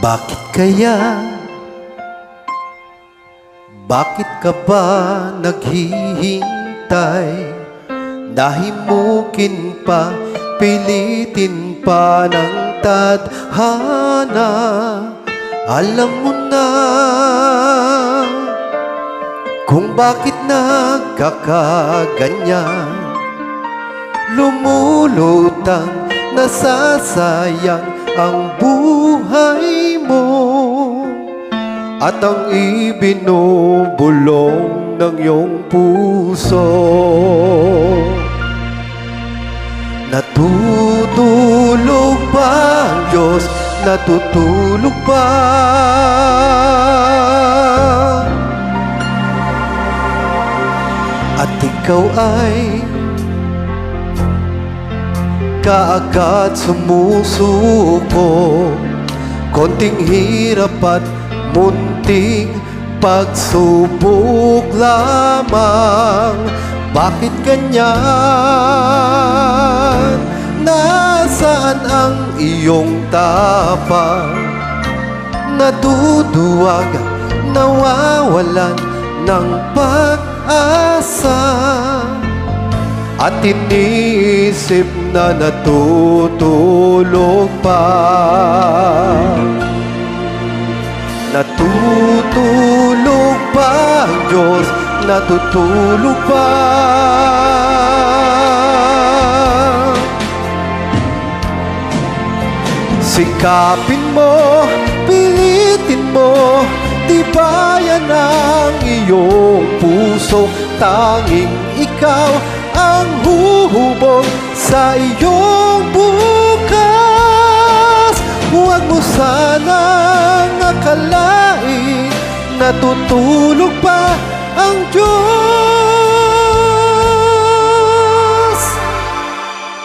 Bakit kaya? Bakit ka ba naghihintay? Nahimukin pa, pilitin pa ng tadhana. Alam mo na kung bakit nagkakaganyan. Lumulutang, nasasayang ang buhay mo at ang ibinubulong ng iyong puso. Natutulog ba ang Diyos? Natutulog ba? At ikaw ay kaagad sumusuko, konting hirap at munting pagsubok lamang. Bakit ganyan? Nasaan ang iyong tapang? Naduduwag, nawawalan ng pag-asa, at iniisip na natutulog pa. Natutulog ba ang Diyos? Natutulog ba? Sikapin mo, pilitin mo, tibayan ang iyong puso. Tanging ikaw ang huhubog sa iyong bukas. Huwag mo sanang akalain natutulog pa ang Diyos.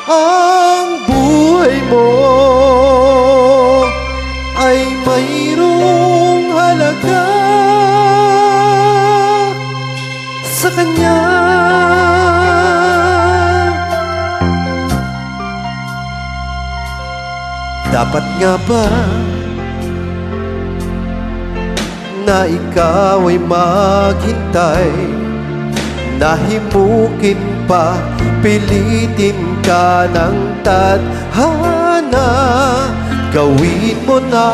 Ang buhay mo ay mayroong halaga sa Kanya. Dapat nga ba na ikaw ay maghintay? Nahimukin pa, pilitin ka ng tadhana. Gawin mo na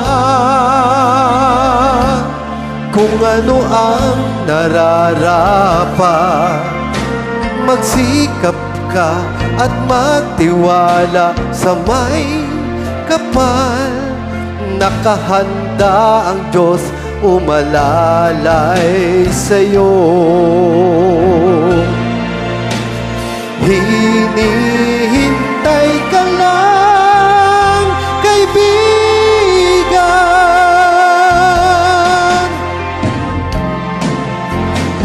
kung ano ang nararapat. Magsikap ka at magtiwala sa may kapal. Nakahanda ang Diyos umalalay sa'yo. Hinihintay ka lang, kaibigan.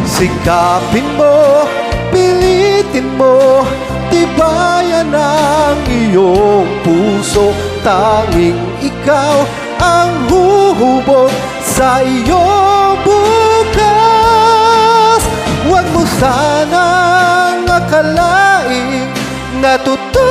Sikapin mo, pilitin mo, tibayan ang iyong puso. Tanging ikaw ang huhubog sa iyong bukas. Huwag mo sanang akalain natutulog